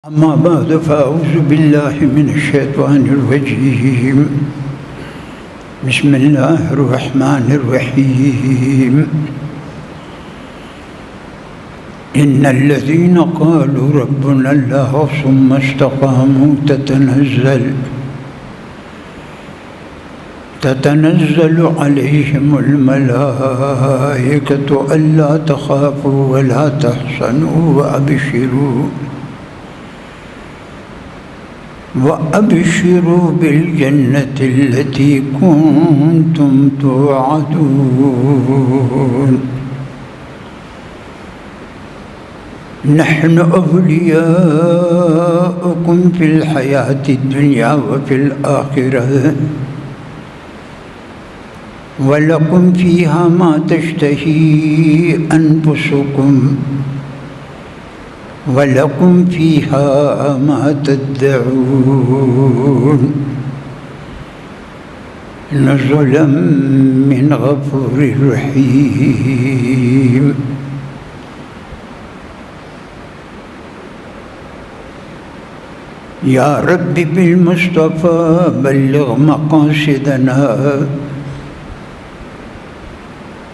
अम्मा बाद फ़अऊज़ु बिल्लाहि मिनश्शैतानिर्रजीम बिस्मिल्लाहिर्रहमानिर्रहीम इन्नल्लज़ीना क़ालू रब्बुनल्लाहु सुम्मा इस्तक़ामू ततनज़्ज़लु अलैहिमुल मलाइकतु अल्ला तख़ाफ़ू वला तहज़नू वअबशिरू बिलजन्नतिल्लती कुन्तुम तुअदून नहनु औलियाउकुम फ़िल हयातिद दुनिया व फ़िल आखिरह वलकुम फ़ीहा मा तश्तही अनफुसुकुम वलकुम फ़ीहा मा तद्दऊन नुज़ुलन मिन गफ़ूरिर रहीम। या रब्बि बिल मुस्तफ़ा बल्लिग़ मक़ासिदना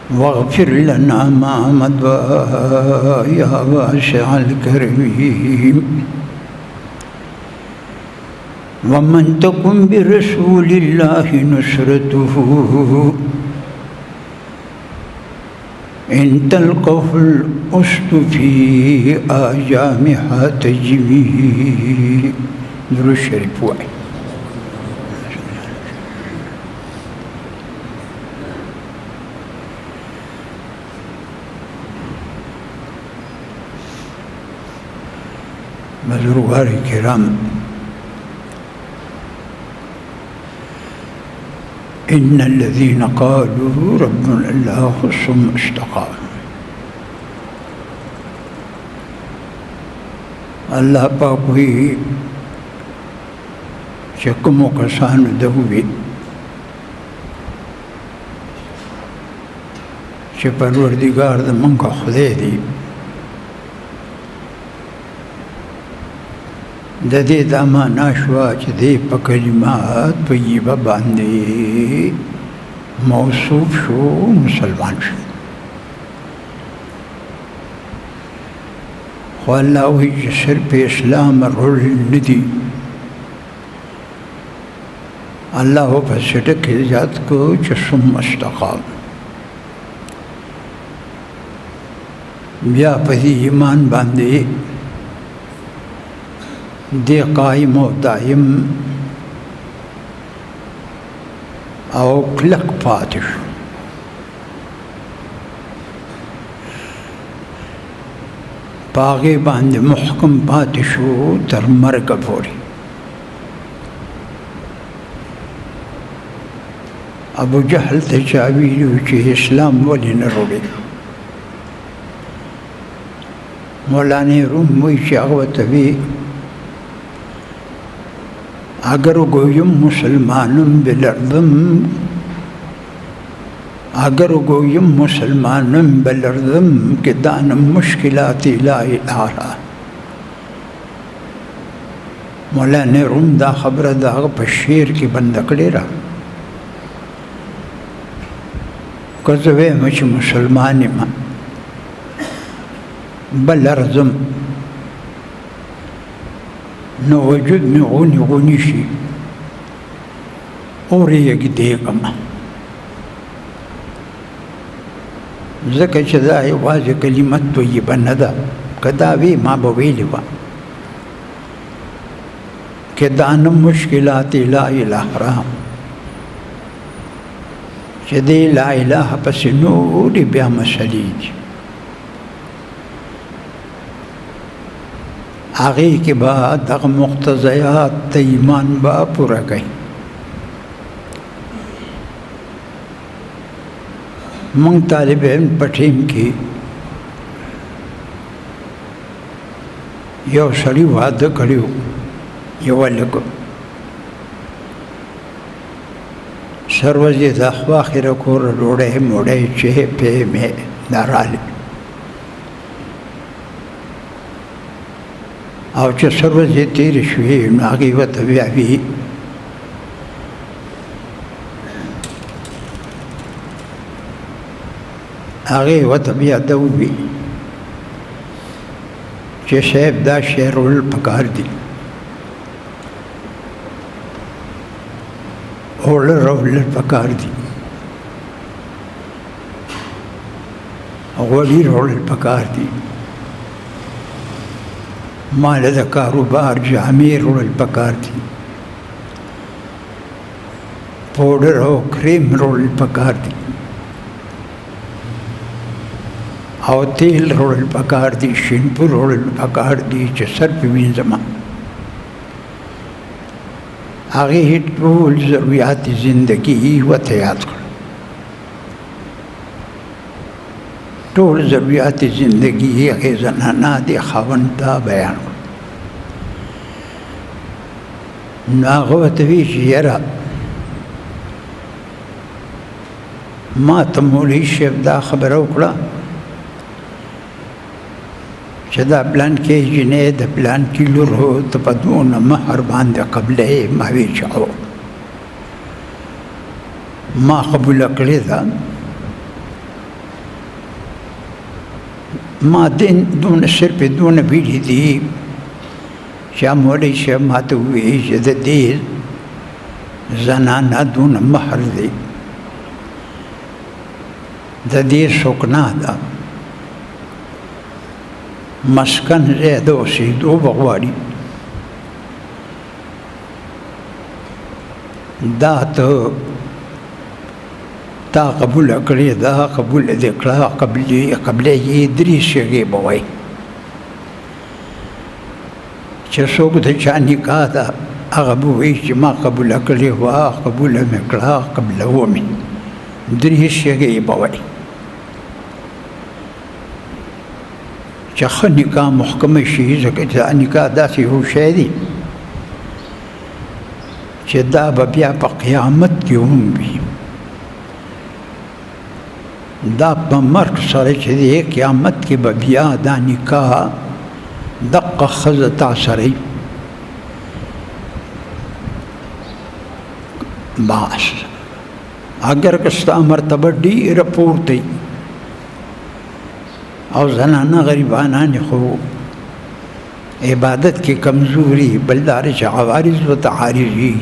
वग़फ़िर लना मा मदा या वासिअल करीम वमन तकुम बिरसूलिल्लाहि नुसरतुहु इन तल्क़हुल उस्तु फ़ी आजामिहा तजवी। दुरूद शरीफ हुआ है। बुज़ुर्गान किराम, इन्नल्लज़ीना क़ालू रब्बुनल्लाहु सुम्मा इस्तक़ामू। अल्लाह पाक हुई चकमो कसान दहुए चे परवरदिगार द मंगा खुदे दी ददे दामा नाशवा दे पकलिमात तय्यबा बांधे मौसूफ शो मुसलमान शो। अल्लाह वही सिर पे इस्लाम रोल निधि अल्लाह फसटक जात को सुम्मा इस्तक़ाम ब्या पदी ईमान बांधे दे कायम व दायम आओ क्लक पातिश पागे बांधे मुहकम पातिशो तर मर्ग पोरी। अबू जहल ते चावीलू चे इस्लाम वली न रोड़े मौलाने रूम वही चागवत भी अगर गोयम मुसलमानम बिलर्दम अगर गोयम मुसलमानम बिलर्दम के दानम मुश्किलात ला इलाहा। मौलाना रूम दा खबर दाग पशेर की बंदकड़े रहा कज़वे मच मुसलमान मा बलर्दम न वजूद में गुनी गुनीशी और एक देगमा ज़का चदा वाज कलिमत तो ये बनदा कदावी माँ बवेलवा के दानम मुश्किलात ला इलाहा चदे ला इलाहा पस नूर ब्या मसलीज आगे के बाद अग मुख्तज़यात ईमान बा पूरा गई। मंग तालिब इल्म पठीम की यो सड़ी वाद करियो यो लगो सर्वजे दाखिर को रोड़े मोड़े चेह पे में नाराल او چې څه ورځې تېرې شوې نو هغې ورته بیا وي هغې ورته بیا ده ووي چې صاحب دا شی رول پکار دي اوړه رول پکار دي غوړي رول پکار دي مال د کاروبار جامې رول پکار دي پوډر او کریم رول پکار دي او تیل رول پکار دي شیمپو رول پکار دي چې سر پې وینځمه هغې ټول ضروریات زندګي ورته یاد کړه ټول ضروریات زندگی هغې زنانه د خاوند ته بیان کړو نو هغه ورته وایي چې یاره ما ته مولوي صاحب دا خبره وکړه چې دا پلانکې جنۍ د پلانکې لور ته په دونه مهر باندې قبلې ما ویې چې هو ما قبوله کړې ده ما دونه صرف دونه ویلي دي چې مولوي صاحب ما ته ووایي چې د دې زنانه دونه مهر دی د دې سکنا ده مسکن ځای د اوسېدو به غواړي دا ته تا قبوله کړې ده قبوله دې کړه قبله یې درې شېږې به وایي چې څوک د چا نکاح ده هغه به وایي چې ما قبوله کړې وه قبوله مې کړه قبله ومې درې شېږې به وایي چې ښه نکاح محکمه شي ځکه چې دا نکاح داسې یو شی دی چې دا به بیا په قیامت کې هم وي دا په مرګ سره چې دی قیامت کې به بیا دا نکاح دقه ښځه تا سره بس اگر که ستا مرتبه ډېره پورته او زنانه غریبانان خو عبادت کې کمزوري بل دا چې عوارض ورته عارضي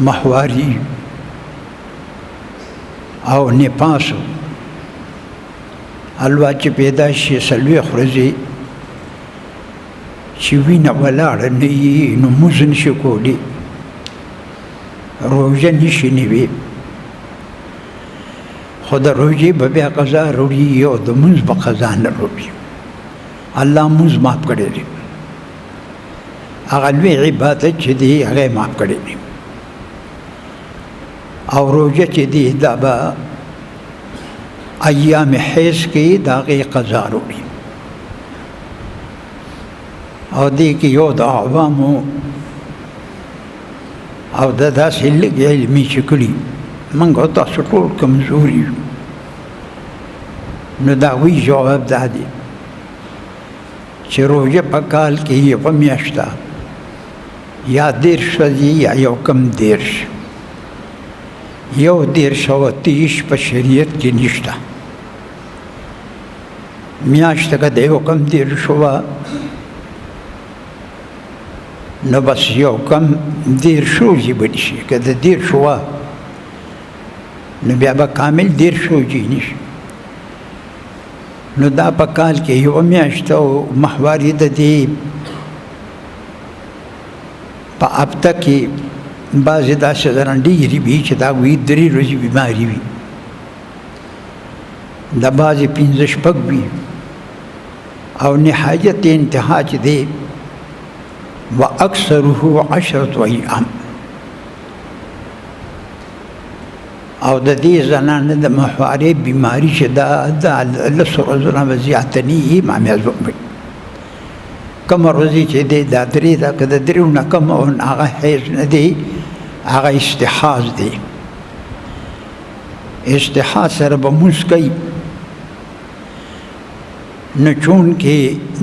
محواري او نپاسو الوا چې پیدا شي څلوېښت ورځې چې وینه ولاړه نه وي نو مونځ نشي کولی روژه نشي نیوی خو د روژې به بیا قضا وروړي او د مونځ به قضا نه وروړي الله مونځ معاف کړی دی هغه لوی عبادت چې دی هغه یې معاف کړی دی او روژه چې دی دا به ایام حیض کې د هغې قضا وروړي او دې کې یو د عوامو او د داسې لږ علمي چې کړي موږ او تاسو ټول کمزوري یو نو د هغوی جواب دا دی چې روژه په کال کې یوه میاشت ده یا 10 ورځې یا یو کم 10 یو 10 او 30 په شریعت کې نشته میاشت که د یو کم 10 شوه نو بس یو کم 10 ورځې به نشي که د 10 شوه نو بیا به کامل 10 ورځې نشي نو دا په کال کې یوه میاشت او محواري د دې په هفته کې بعضې داسې زنان ډېرې وي چې د هغوی 3 ورځې بیماري وي د بعضې 15 شپږ وي او نهایت انتها چې دی و اکثره 10 ایام او د دې زنانه د محوارې بیماري چې دا د 10 ورځو نه به زیاته نه وي امام اعظم وایي کومه ورځې چې دی دا 3 ده که د 3 نه کم او هغه حیض نه دی هغه استحاض دی استحاض سره به مونځ کوي نو چون کې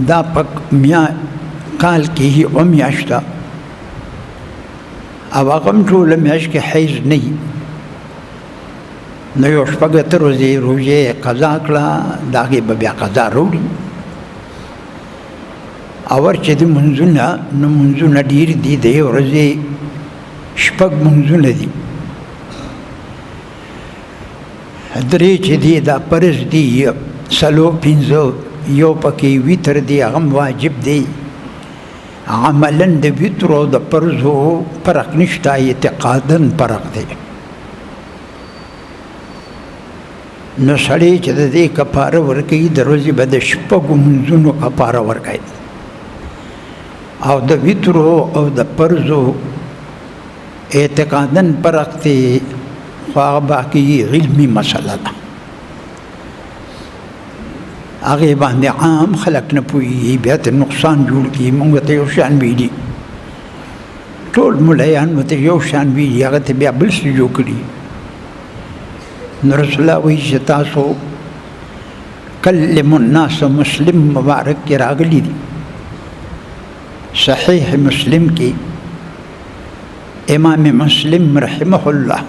دا پک میا کال کې هي میاشت او هغه هم ټوله میاشت کې حیض نه وي نو یو شپږ اتې ورځې روژې قضا کړه د هغې به بیا قضا راوړي اور چې د منځونه نو منځونه ډېر دي د یو ورځې شپږ منځونه دي درې چې دي دا فرض دي څلور پنځه یو پکې وتر دی هغه هم واجب دی عملا د وترو د فرضو فرق نشته اعتقادا فرق دی نو سړی چې د دې کفاره ورکوي د ورځې به د شپږو منځونو کفاره ورکوي او د وترو او د فرضو اعتقادا فرق دی خو هغه باقي علمي مسله ده هغې باندې عام خلک نه پوهېږي بیا ته نقصان جوړ کړي موږ ته یو شان ویلي ټول ملایان ورته یو شان ویلي هغه ته بیا بل څه جوړ کړي نو رسول الله وایي چې تاسو کلم الناس مسلم مبارک کې راغلي دي صحیح مسلم کې امام مسلم رحمه الله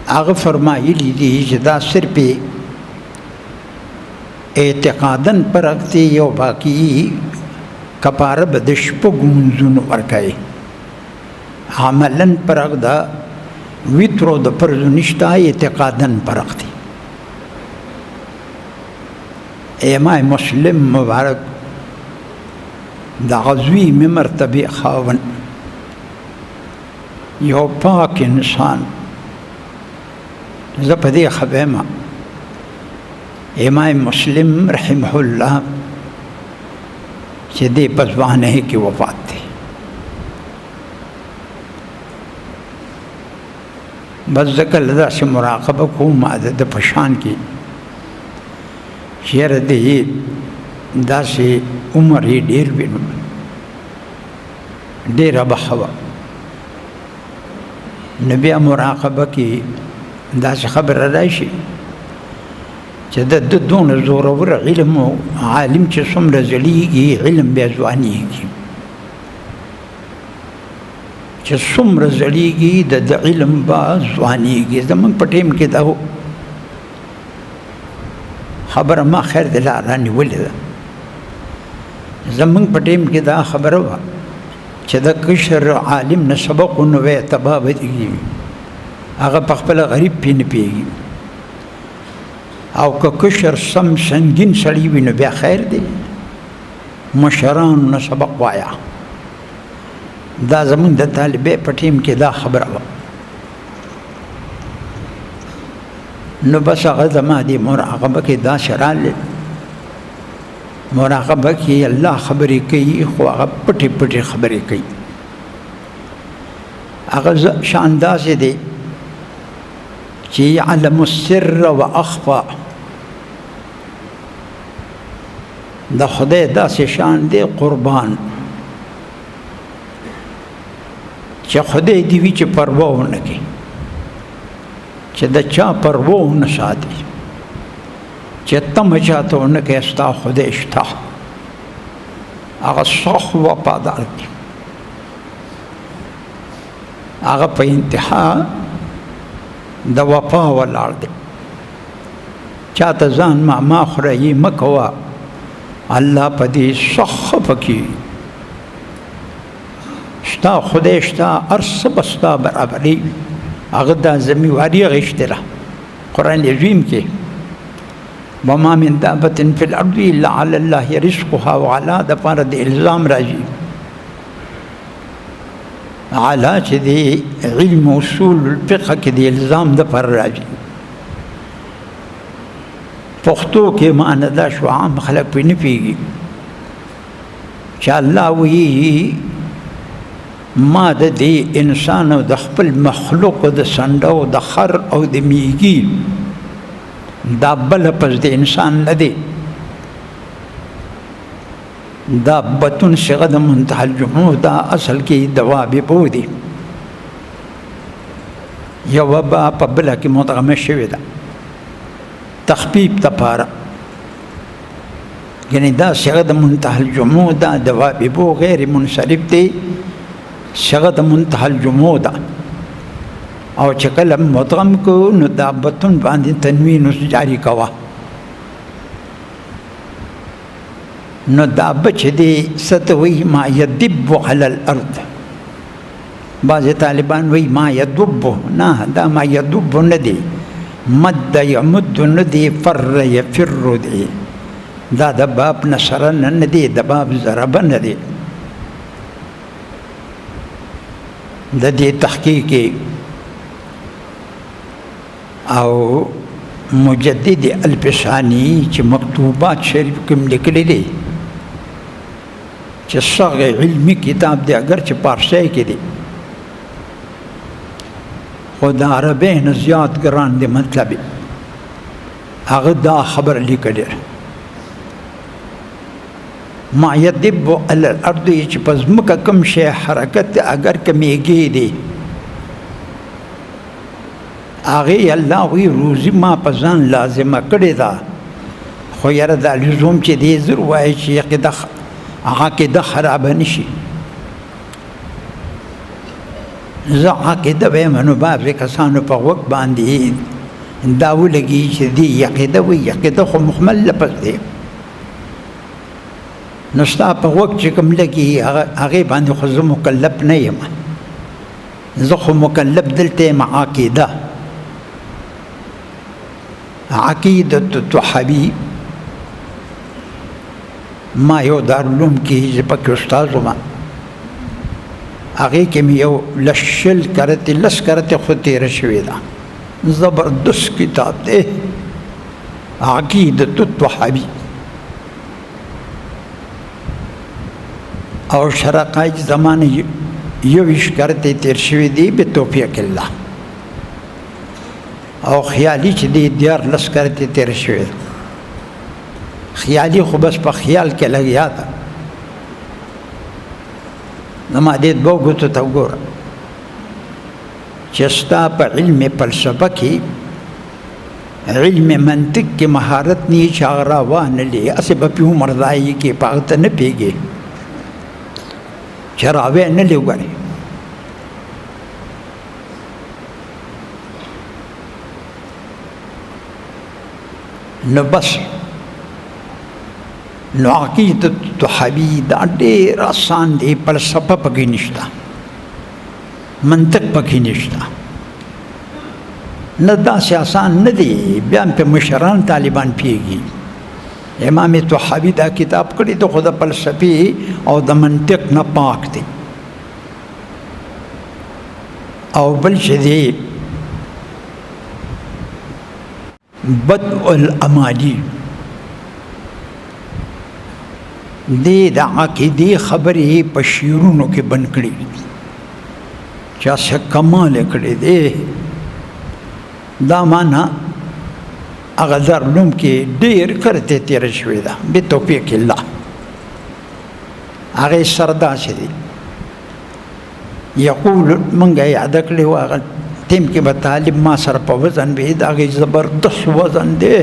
هغه فرمایلی دي چې دا صرف اعتقادا فرق دی یو باقي کفاره به د شپږو منځونو ورکوي عملا فرق ده وترو د فرضو نشته اعتقادا فرق دی امام مسلم مبارک د عظیم مرتبه خاوند یو پاک انسان زه په دې خبره یم امام مسلم رحمه الله چې دې په ځوانۍ کې وفات دی بس زه کله داسې مراقبه کوم د په شان کې چې یاره دې داسې عمر یې ډېر وینم ډېره به وه نو بیا مراقبه کې داسې خبره راشي چې د دونه زورور علم او عالم چې څومره ځلیږي علم بیا ځوانېږي چې څومره ځلیږي د علم به ځوانېږي زموږ په ټیم کې دا خبره ما خیر د لا رانیولې ده زموږ په ټیم کې دا خبره وه چې د کشر عالم نه سبق ونوی تباه به کېږي هغه په خپله غریب پې نه پوهېږي او که کشر سم سنګین سړی وي نو بیا خیر دی مشرانو نه سبق وایه دا زموږ د طالبې په ټیم کې دا خبره وه نو بس هغه زما دې مراقبه کې داسې راغلل مراقبه کې الله خبرې کوي خو هغه پټې پټې خبرې کوي هغه شان داسې دی چې يعلم السر واخفى د خدای داسې شان دی قربان چې خدای دې وي چې پروا ونه کړي چې د چا پروا ونه ساتي چې تمه چاته ونه کړي ستا خدای شته هغه صح وفادار دی هغه په انتها د وفا ولاړ دی چاته ځان ما خورئ مه کوه الله په دې صح پکې شتا خدای شتا هر څه به ستا برابري هغه دا ذمہواري اخیستې ده قرآن عظیم کې وما من دابة في الأرض إلا على الله رزقها وعلى دپاره د الزام راځي علا چې د علم اصول الفقه کې د الزام دپاره راځي پښتو کې معنی دا شو عام خلک پې نه پوهېږي چې الله وایي ما د دې انسان او د خپل مخلوق د سنډه او د خر او د میږي دا بله پس د انسان نه دی دا بتون صيغه د منتهى الجموع دا اصل کې دواب بودي یوه به په بله کې مدغمه شوې ده تخفیف دپاره یعنی دا صيغه د منتهى الجموع ده د واببو غیر منصرف دی صيغه د منتهى الجموع ده او چې کله مدغم کو نو دابتون باندې تنوین جاری کوه نو داب چې دی ستوي ما يدب على الارض بعض طالبان وی ما يدب نه دا ما يدب نه دی مد يمد نه دی فر يفر دی دا د باب نصر نه دی د باب ضرب نه دی د دې تحقیق او مجدد الفسانی چې مکتوبات شریف کوم لیکلي دي چې صغ علمی کتاب دی اگر چې پارسی کې دی خو د عربی نه زیات ګران دی مطلب هغه دا خبر لیکلی ما يدب على الارض چې په ځمکه کوم شی حرکت اگر کمیږي دی هغې الله وی روزي ما په ځان لازمه کړې ده خو یاره دا لزوم چې دی زر وایي چې عقیده خرابه نشي زه عقیده وایم نو بعضې کسانو په غوږ باندې دا ولګي چې دی عقیده وي عقیده خو مخمل لفظ دی نو ستا په غوږ چې کوم لګي هغې باندې خو زه مکلف نه یم زه خو مکلف دلته یم عقیده عقیدة الطحاوي ما یو دارالعلوم کې چې پکې استاد وم هغې کې مې یو لس کرتې خو تېره شوې ده زبردست کتاب دی عقیدة الطحاوي او شرقای زمانه یو 20 کرتې تېر شوې دي بتوفیق الله او خیالي چې دی 14 کرتې تېره شوې ده خیالي خو بس په خیال کې لګیا ده زما دې دوه ګوتو ته وګوره چې ستا په علم فلسفه کې علم منطق کې مهارت نه چې هغه راوانلې هسې به پې عمر ضایع کې په هغه ته نه پوهېږې چې راوی نه لې وګورې نو بس نو عقیدة الطحاوي دا ډېر آسان دی فلسفه پکې نشته منطق پکې نشته نه داسې آسان نه دی بیا په مشران طالبان پیږي امام طحاوي دا کتاب کړی د خو د فلسفې او د منطق نه پاک دی او بل چې دی بدء الامالی دی د عقیدې خبرې په شعرونو کې بند کړي چا څه کمال یې کړی دی دا معنا هغه دارالعلوم کې ډېر کرتې تېره شوې ده بتوفیق الله هغې سره داسې دی یقول موږ یاده کړې وه هغه تیم کې به طالب ما سره په وزن وي د هغې زبردست وزن دی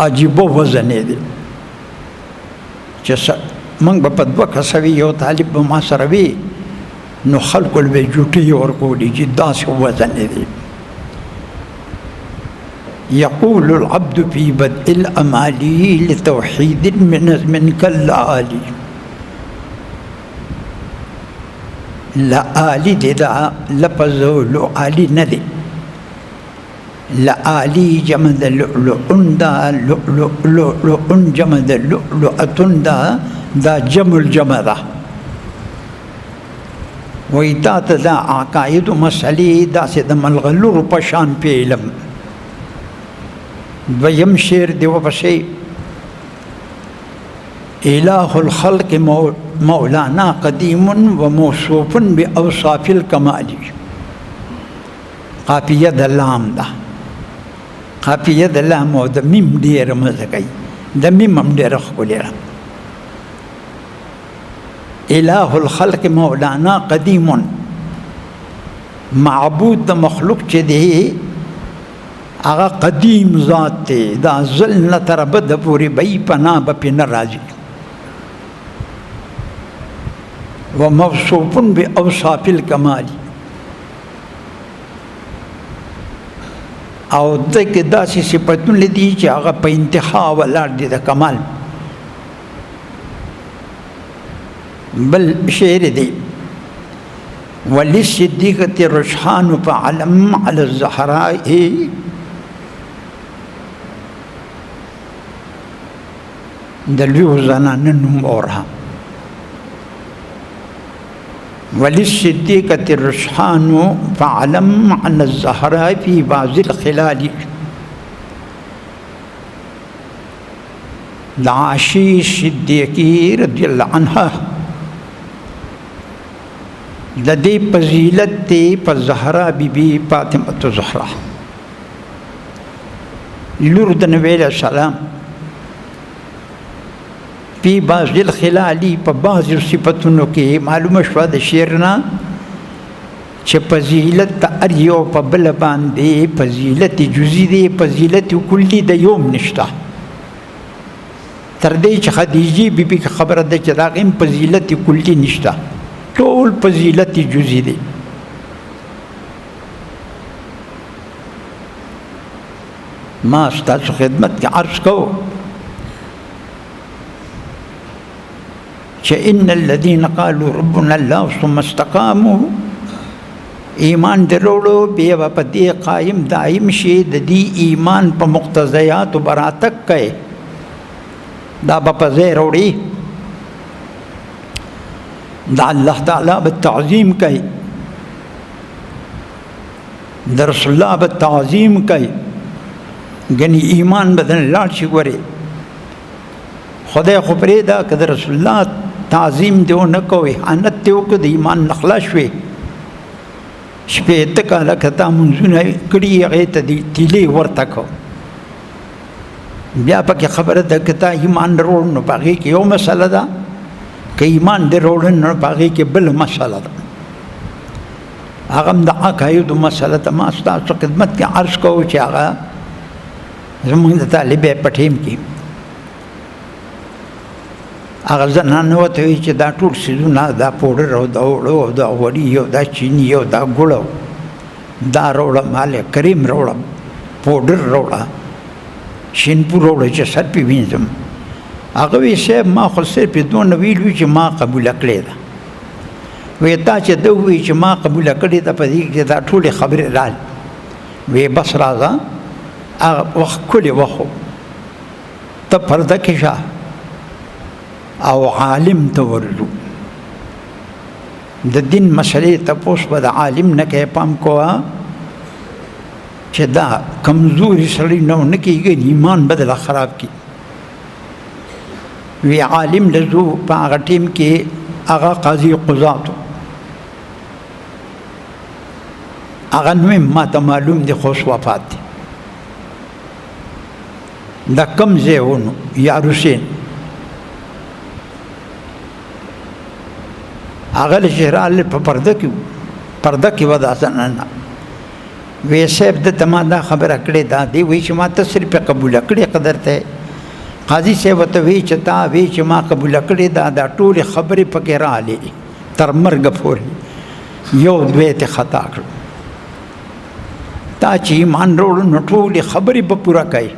عجیبه وزن یې دی چې موږ به په 2 کسه وي یو طالب به ما سره وي نو خلکو له به جوټې ورکولي چې داسې وزن یې دی يقول العبد في بدء الأمال لتوحيد من كالآلي لا آلي دا لفظ لعالي ندي لا آلي جمد لؤلؤن دا لؤلؤن جمد لؤلؤتن دا جمل جمدا ويتات دا عقائد مسئلي دا سيد ملغلور پشان پی علم دویم شعر دی وپسې إله الخلق مولانا قديم وموصوف بأوصاف الكمال قافیه د لام ده قافیه د لام او د میم ډېره مزه کوي د میم هم ډېره ښکلې ده إله الخلق مولانا قديم معبود د مخلوق چې دی هغه قدیم ذات دی دا ځل نه تر ابده پورې به یې پناه به پرې نه راځي وموصوف باوصاف الکمال او دغه داسې صفتونه دي چې هغه په انتها ولاړ دي د کمال بل شعر دی وللصديقة رجحان فعلم على الزهراء دلوی زنانه نوم اورها وللصديقة رجحان فعلم على الزهراء في بعض الخلال لعاشي الصديقي رضي الله عنها د دې فضیلت دی په زهرا بیبي فاطمه الزهرا لور د نبی علیہ السلام په بعض الخلالی په بعض صفاتونو کې معلومه شوه د شعرنا چې فضیلت د هر یو په بل باندې فضیلت جزئی دی فضیلت کلی د یوم نشته تر دې چې خدیجه بیبي خبره ده چې دا غیم فضیلت کلی نشته ټول فضیلت جزئی دی ما ستاسو خدمت کې عرض کوم چې ان الذين قالوا ربنا الله ثم استقاموا ایمان دروړو بیا په دې قائم دائم شي د دې ایمان په مقتضیات براتک کوي دا په ځای وروړي دا الله تعالی بالتعظیم کوي د رسول الله بالتعظیم کوي ګنې ایمان بدن لاړ شي ګوري خدای خو پرې دا که د رسول الله تعظیم دیو نه کوي حانت دیو که د ایمان نخلا شوي شپېته کاله کته منځونه کړي هغې ته د تیلې ورته کو بیا پکې خبره ده که تا ایمان روړ نو په هغې کې یو مسله ده که ایمان دې روړ نو په هغې کې بل مسله ده هغه هم د عقایدو مسله ده ما ستاسو خدمت کې عرض کوو چې هغه زمونږ د طالبې په ټیم کې هغه زنانه ورته وایي چې دا ټول څیزونه دا پوډر او دا اوړه او دا غوړي او دا چیني او دا ګوړ دا راوړه مالې کریم راوړه پوډر راوړه شینپو راوړه چې سر پې وینځم هغه وایي صاحب ما خو صرف دونه ویلي چې ما قبوله کړې ده وایي تا چې ده ووایي چې ما قبوله کړې ده په دې کې دا ټولې خبرې رالې وایي بس راځه هغه وخت کلی وخت ته پرده کې شه او عالم ته ورځو د دین مسلې تپوس به د عالم نه کوې پام کوه چې دا کمزوري سړی نه کېږي ایمان به دله خراب کړي وی عالم لزو په هغه ټیم کې هغه قاضي قضاتو هغه نوم ما ته معلوم دی خو وفات دی دا کم ځای ونو یا حسین هغه له شهرال په پرده کې ودا سننه وی صاحب د تما دا خبره کړې دا دی وی چې ما ته صرف قبول کړې قدر ته قاضي صاحب ته وی چې تا وی چې ما قبول کړې دا ټول خبرې پکې راالې تر مرګ پورې یو دوی ته خطا کړ تا چې ایمان وروړو نو ټول خبرې به پوره کوي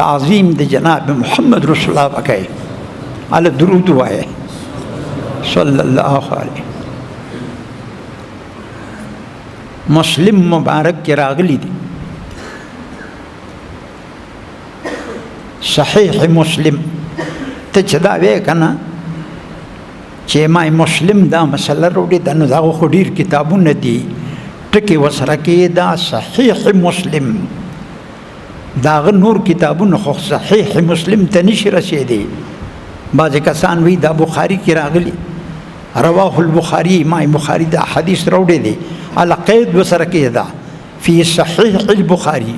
تعظیم د جناب محمد رسول الله وکړي علی درود وایي صلی الله علیه مسلم مبارک کې راغلی دی صحیح مسلم ته چې دا وی کنه چې ما مسلم دا مسله وروړي دا نو دا خو ډیر کتابونه دي ټکي وسره کې دا صحیح مسلم دا نور کتابونه خو صحیح مسلم ته نشي رسیدي بعض کسان وی دا بخاری کې راغلی رواه البخاری امام بخاری دا حدیث راوړی دی على قید وسره کې دا فی صحیح البخاری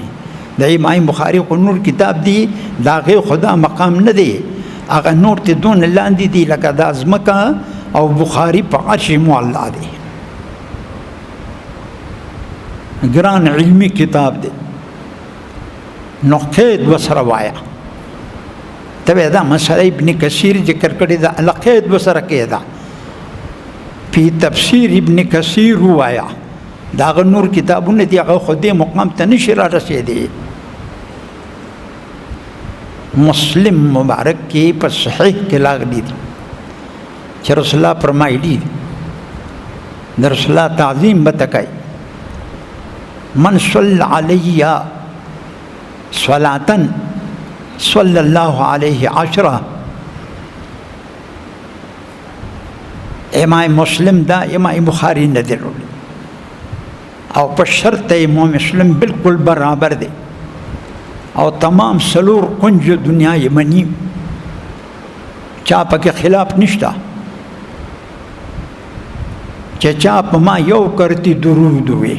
دا امام بخاری کو نور کتاب دی دا غي خدا مقام نه دی هغه نور ته دون لاندې دی لکه د ازمکه او بخاری په عرش معلا دی ګران علمی کتاب دی نو قید وسره وایا ته دا مسله ابن کثیر ذکر کړی دا القید وسره کېدا په تفسیر ابن کثیر وایا دا نور کتابونه دی هغه خو دې مقام ته نشي را رسېدی مسلم مبارک کی په صحیح کې راغلی دي چې رسول الله فرمایلی د رسول الله تعظیم به تکای من صلی علی صلاة صلی الله علیه عشرة امام مسلم دا امام بخاری نه دی او په شرط امام مسلم بالکل برابر دی او تمام سلور کنج دنیا یمنی چا پکې خلاف نشتا چې چا په ما یو کرتی درود وي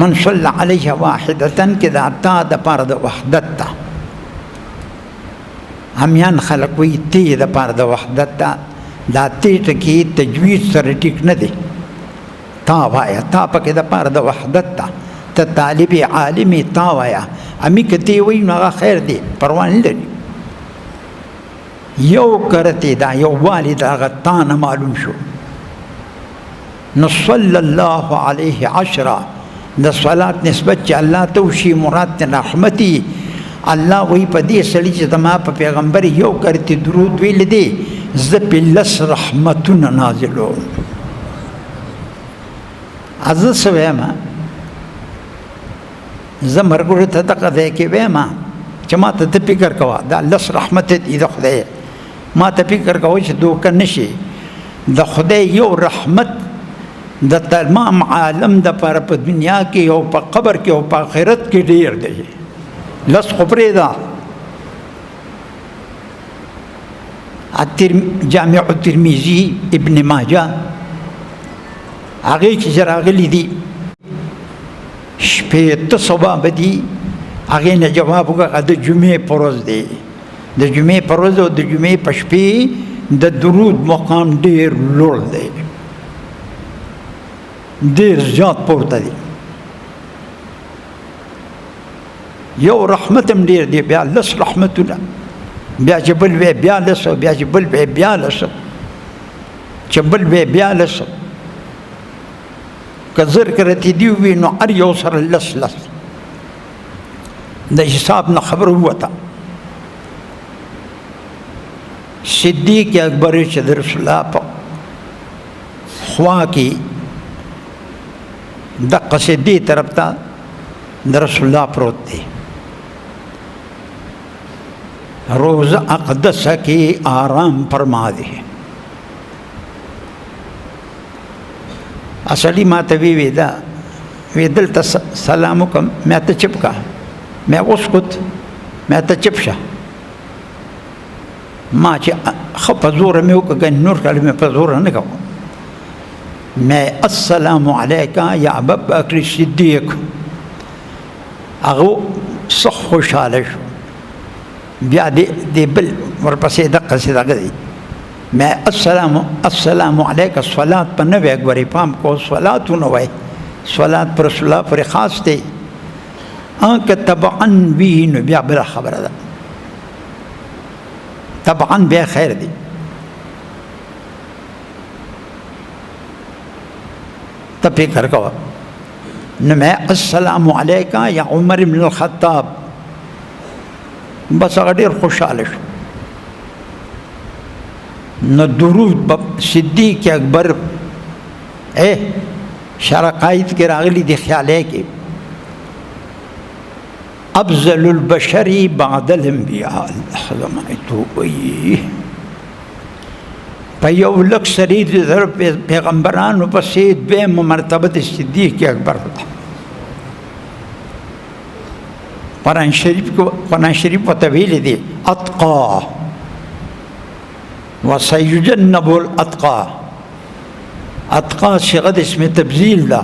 من صلی علیه واحدتن کې دا تا د پاره د وحدت تا همیان خلق وی تی د پاره د وحدت تا دا تی ټکی تجوید سره ټیک نه دی تا وایا تا پکې د پاره د وحدت تا ته طالب عالمی تا وایا امی کتی وی نو خیر دی پروا نه لري یو کرتی دا یو والد هغه تا نه معلوم شو نو صلی الله علیه عشرة د صلات نسبت چې الله ته وشي مراد ته رحمتي الله وی په دې سړي چې زما په پیغمبر یو کرتی درود ویل دی زه په لس رحمتونه نازلوم عزیز سویم زه مرګورو ته دغه ځای کې وایم چې ما ته فکر کوه دا لس رحمت دی د خدای ما ته فکر کوه چې دوکه نشي د خدای یو رحمت د تمام عالم د پر په دنیا کې او په قبر کې او په آخرت کې ډیر دی لس خبرې ده جامع الترمذی ابن ماجه هغه چې راغلي دي شپېته سوه بدي هغې نه جواب وکړه د جمعې په ورځ دی د جمعې په ورځ او د جمعې په شپې د درود مقام ډېر لوړ دی ډېر زیات پورته دی یو رحمت هم ډېر دی بیا لس رحمتونه بیا چې بل وی بیا لس بیا چې بل وی بیا لس چې بل وی بیا لس که زر کرتی دی وی نو هر یو سره لس لس د حساب نه خبر ووته صدیق اکبر چې د رسول الله په خوا کې دقه صدیق طرف ته د رسول الله پروت دی روزه اقدسه کې آرام فرما دی اصلی ما ته وی دا وی دلته سلام وکم ما ته چپ کا ما اسکت ما ته چپ شه ما چې خپ زور مې وکړ نور کله مې په زور نه کوم ما السلام علیک یا ابا بکر صدیق هغه صح خوشاله شو بیا دې بل ورپسې دقه سي دغه دی ما السلام علیک صلات په نوې غوري پام کو صلات نو وای صلات پر رسول الله پر خاص دی ان تبعا به نو بیا بل خبره ده طبعا بیا خیر دی ته فکر کوه نو ما السلام علیک یا عمر بن الخطاب بس هغه ډېر خوشاله شو نو درود صدیق اکبر شرقایت کې راغلی دی خیاله کې افضل البشر بعد الانبیاء حضمایتو وی په یو لک سری د پیغمبرانو پسې دویمه مرتبه د صدیق اکبر ده قرآن شریف ورته ویلی دی اتقا وسيجنب الاتقى اتقا صيغه اسم تبذيل ده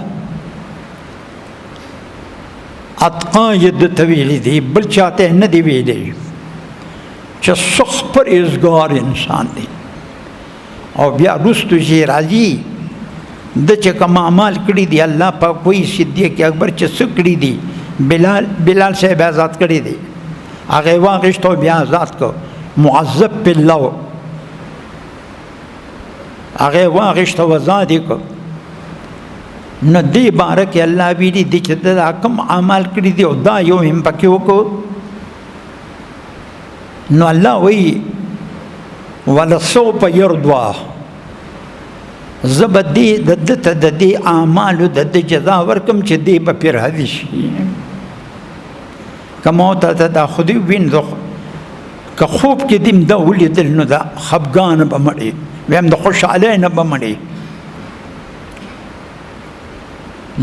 اتقا ید تویل دی بل چاته نه دی ویلی چې سخت پرهیزګار انسان دی او بیا رستو چې راځي د چې کوم اعمال کړي دي الله پاک وایي صدیق اکبر چې څه کړي دي بلال صاحب آزاد کړي دي هغه واغشت او بیا آزاد کو معذب بالله هغه واغشت او آزاد کو نو دې باره کې الله ویلي دي چې دا کوم اعمال کړي دي او دا یو هم پکې وکړو نو الله وایي ولسوف يرضى زبدي د دې اعمالو د جزا ورکم چې دی به پیر هدي شي کما ته دا خودي وینځو که خوب کې دیم دا ولیدل نو دا خفګان به مړي ویم د خوشحاله نه به مړي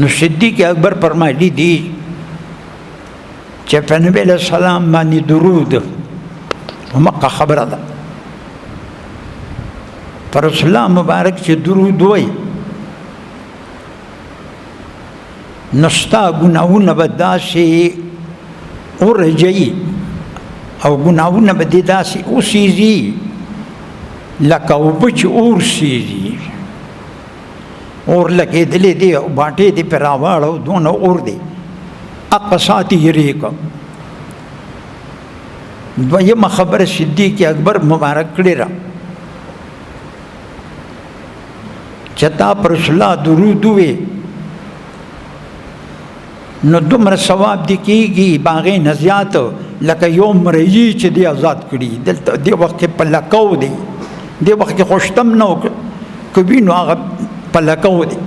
نو صدیق اکبر فرمایلی دي چې په نبی علیہ السلام باندې درود مکه خبره ده پر رسول الله مبارک چې درود وای نستا ګناونه به داسې ورجي او ګناونه به دې داسې اوسېږي لکه اوبه چې اورسېږي اور لګېدلې دي او باټې دې پرې راواړو دونه اور دی اقا ساتي یې کو دویمه خبره صدیق اکبر مبارک کړې را چتا پر رسول الله درود وې نو دومره ثواب دی کېږي باغې نه زیات لکه یو مریي چې دی آزاد کړي دلته دې وخت کې په لکو دی دې وخت کې خوشتم نه کوي نو هغه په لکو دی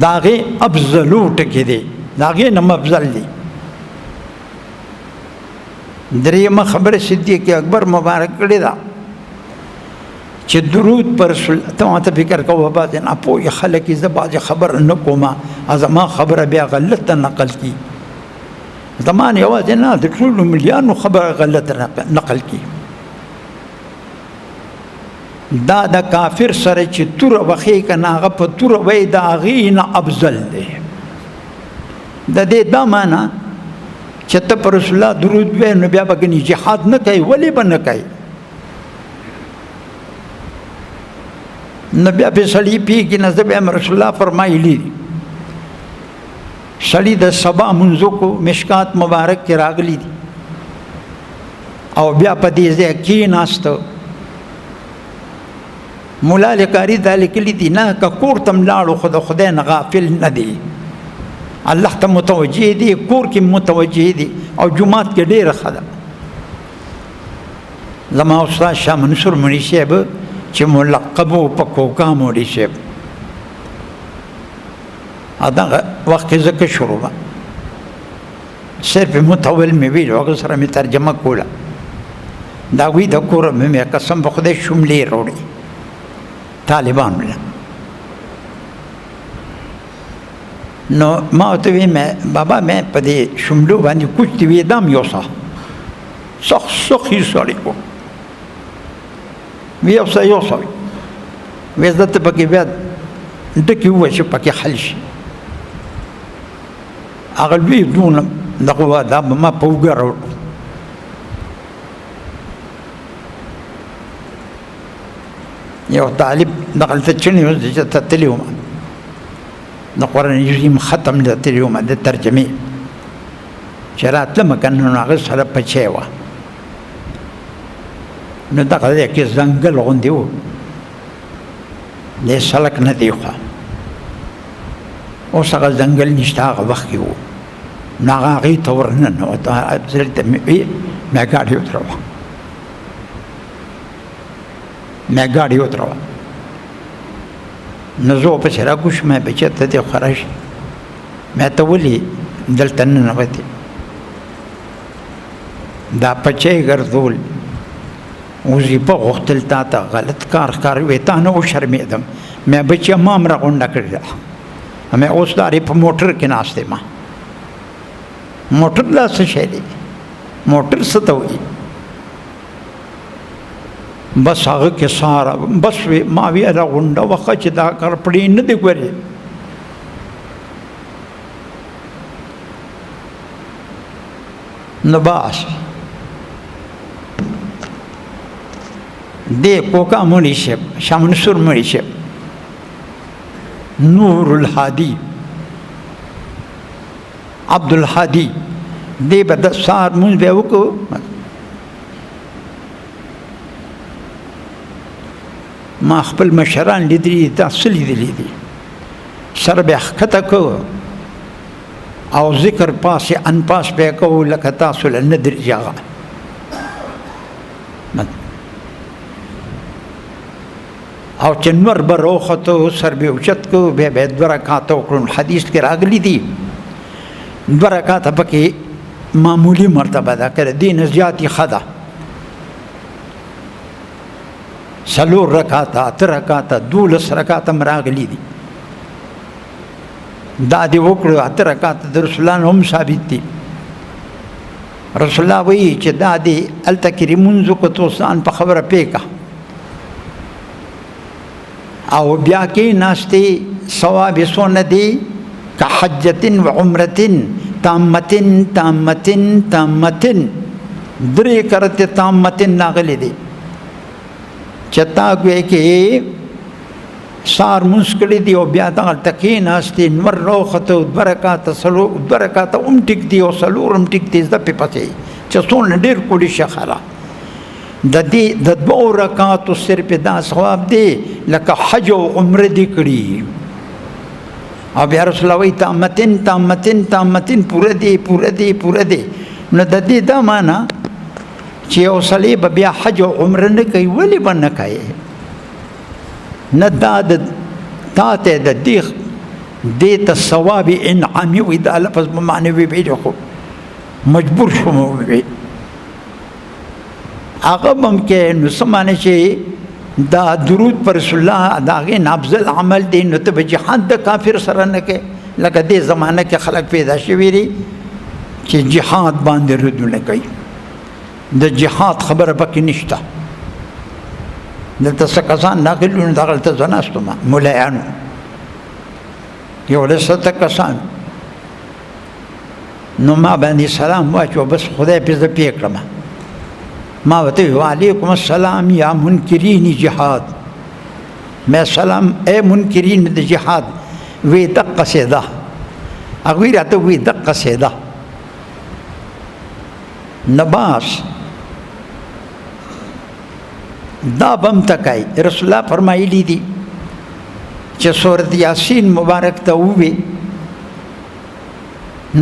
د هغې افضلو ټکې دی د هغې نه افضل دی درېیمه خبره صدیق اکبر مبارک کړې ده چې درود پر رسول ته ماته فکر کوه بعضې ناپوهه خلک یې زه بعضې خبره نه کومه زما خبره بیا غلطه نقل کي زما نه یوازې نه د ټولو ملیانو خبره غلطه نقل کي دا د کافر سره چې توره وخی کنه هغه په توره وی د هغې نه افضل دی د دې دا معنا چې ته پر رسول الله درود وی نو بیا به ګنې جهاد نه کوي ولې به نه کوي نو بیا به سړي پیږي نه زه بیا رسول الله فرمایلي دي سړي د سبا منځو کو مشکات مبارک کې راغلي دي او بیا په دې ځای کېناسته مولا لکاري دا لیکلي دي نه که کور ته لاړو خو د خدای نه غافل نه دی الله ته متوجه دي کور کې متوجه دي او جومات کې ډېره ښه ده زما استاد شاه منصور مڼي صاحب چې ملقب و په کوکا مولي صاحب دغه وخت کې ځکه شروع به صرف متول مې ویل هغه سره مې ترجمه کوله د هغوی د کوره مې قسم په خدای شملې راوړې طالبانو له نو ما ورته ویل بابا مې په دې شملو باندې کوچ دې وې دام یوسه سخت سخي سړی و وی اوسه یوسه وی زه ته پکې بیا ډکې ووایه چې پکې حل شي هغه لوی دونه دغه وه دا به ما په اوږه راوړو یو طالب دغلته چڼې اوس چې ته تللی وم د قرآن عظیم ختم ته تللی وم د ترجمې چې راتلمه که نه نو هغه سره پچی وه نو دغه ځای کې ځنګل غوندې و د سړک نه دی خوا اوس هغه ځنګل نشته هغه وخت کې و نو هغه هغې ته ورننوت دلته مې ګاډي ودروه مې ګاډي ودروه نو زه ورپسې راکوش مې بچی ته دې خو راشي مې ته ولې دلته ننوتې دا پچی ګرځول وظیفه غوښتل تا ته غلط کار ښکاروي تا نه وشرمېدم مې بچیه ما هم راغونډه کړې ده مې اوس دارې په موټر کې ناست یم موټر دا څه شی دی موټر څه ته وایي بس هغه کې ساره بس ما وی راغونډه وخه چې دا کار پړې نه دی ګورې نو بس دې کوکا مولوي صاحب شاه منصور مولوي صاحب نور الهادي عبد الهادي دې به د سهار مونځ به وکړو ما خپل مشران لیدلي تاسو لیدلي دي سر به ښکته کوو او ذکر پاسې ان پاس به کوو لکه تاسو له نه درځي هغه او چې نور به راوختو سر به اوچت کوو بیا به 2 رکعاته وکړو حدیث کې راغلي دي 2 رکعاته پکې معمولی مرتبه ده که د دې نه زیاتې ښه ده 4 رکعاته 8 رکعاته 12 رکعاته هم راغلي دي دا دې وکړو 8 رکعاته د رسول الله هم ثابت دي رسول الله وایي چې دا دې هلته کې لمونځ وکړو تو ځان په خبره پوه او بیا کې ناستې ثواب یې څونه دی که حجة و عمرة تامة تامة تامة 3 کرته تامة راغلي دي چې تا کوی کې سار مونځ کړی دی او بیا دغلته کېناستې نور راوختو 2 رکعاته 2 رکعاته هم ټیک دي او 4 هم ټیک دي زده پې پسې چې څونه ډېر کولی شي خره د دې د 2 رکعاتو صرف دا ثواب دی لکه حج او عمره دې کړي او بیا رسول الله وایي تامتن تامتن تامتن پوره دی پوره دی پوره دی نو د دې دا معنا چې یو سړی به بیا حج او عمره نه کوي ولې به نه کوي نه دا د تا ته د دې ته ثواب انعامي وي دا لفظ په معنوي ویلو خو مجبور شوم وویل هغه ممکن نو څه معنی چې دا درود پر رسول الله د هغې نه افضل عمل دی نو ته به جهاد د کافر سره نه کوې لکه دې زمانه کې خلک پیدا شوي دي چې جهاد باندې ردونه کوي د جهاد خبره پکې نشته دلته څه کسان راغلي نو دغلته زه ناست وم ملایانو 11 کسان نو ما باندې سلام واچو بس خدای پې زه پې کړم ما ورته وی وعلیکم السلام یا منکرین جهاد میں سلام اے منکرین د جهاد وی دقه سیده هغوی راته وی دقه سیده نباس دا بم تکای رسول الله فرمایلی دي چې سورت یاسین مبارک ته ووی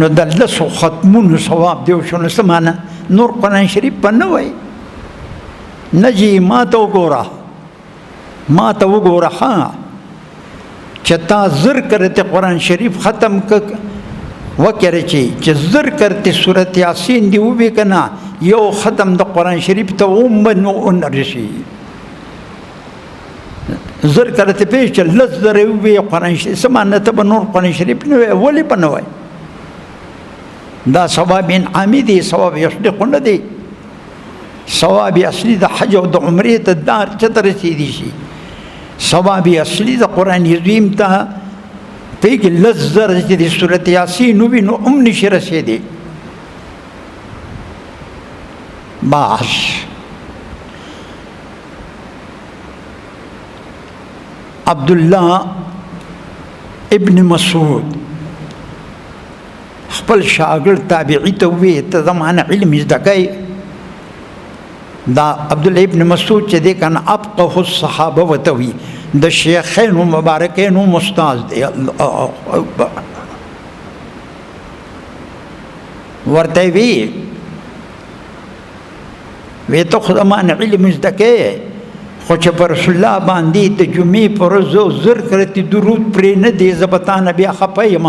نو د 10 ختمونو ثواب دی شنو سمانه نور قرآن شریف په نه وای نجی ما ته وګوره ها چې تا زر کرتے قرآن شریف ختم وکړي چې زر کرتے سورت یاسین دی وبې کنا یو ختم د قرآن شریف ته ومنو انرشي زر کرتے پیش لز زر وبې قرآن شریف سمانه ته نور قرآن شریف نه ولې په نه وای دا ثواب انعامي دی ثواب یصدق نه دی ثواب اصلي د حج او د عمرې ته دار چته رسېدي شي ثواب اصلي د قرآن عظیم ته پیږي لزر چې د سورت یاسین وي نو هم نشي رسېدی باش عبدالله ابن مسعود خپل شاګرد تابعی ته وی ته زمانه علم زده کوي دا عبدالله ابن مسعود چې دی کنه افقه الصحابه وته وی د شیخین مبارکین استاد دی ورته وی ته خو زمانه علم زده کوي خو چې پر رسول الله باندې د جمعې پر ورځ زر کرتی درود پرې نه دی زه به تا نه بیا خفه یم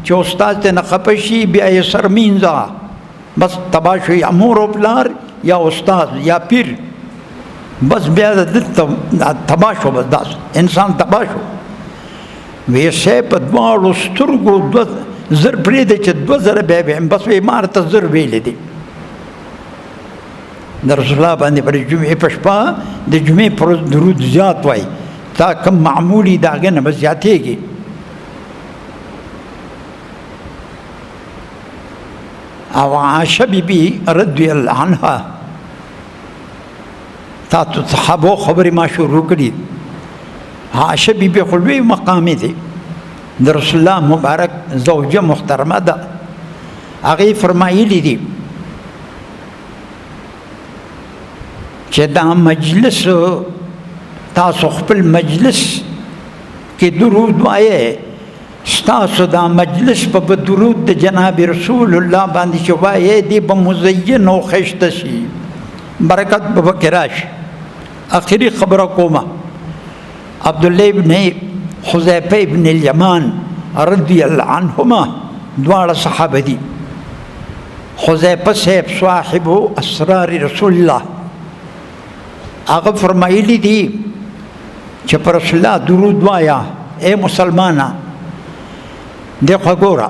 چې استاد ته نه خفه شي بیا یې سر مینځه بس تباه شو یا مور و پلار یا استاد یا پیر بس بیا دلته تباه شو بس داس انسان تباه شو وی سه په دواړو سترګو زر پرېږدی چې 2 زره بیا ویم بس وی ما ورته زر ویلی دي د رسول الله باندې پر جمعې په شپه د جمعې پر ورځ درود زیات وای تا کم معمولي د هغې نه به زیاتېږي او عائشہ بی بی رضی اللہ عنہ تاسو صحابو خبرې ما شروع کړي. عائشہ بی بی خو لوی مقام دی، د رسول الله مبارک زوجه محترمه ده. هغې فرمایلي دي چې دا مجلس تاسو خپل مجلس کې درود وایې، ستاسو دا مجلس په درود د جناب رسول الله باندې چې وایې دی به مزین او ښایسته شي، برکت به پکې راشي. آخري خبره کومه، عبدالله ابن حذیفه ابن الیمان رضی الله عنهما دواړه صحابه دي. حذیفه صاحب صاحب اسرار رسول الله، هغه فرمایلی دي چې پر رسول الله درود وایا. اے مسلمانه دغه ګوره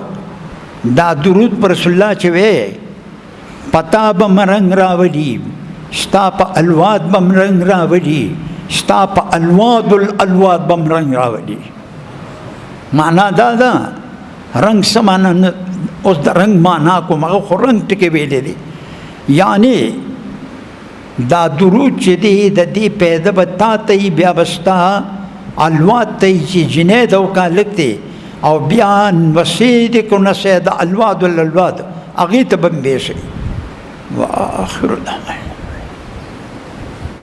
دا درود پر رسول الله چې وې پتا به مرنګ راولي، ستا په الواد به مرنګ راولي، ستا په الواد الالواد به مرنګ راولي. معنا دا ده رنګ څه معنا نه، اوس د رنګ معنا کوم، هغه خو رنګ ټکې ویلې دي. یعنی دا درود چې دی د دې پیدا به تا ته یي، بیا به ستا الواد ته یي چې جنید او کالک دی، او بیا وسید کو نسید الواد الالواد هغې ته به مبې شي. واخر دعوانا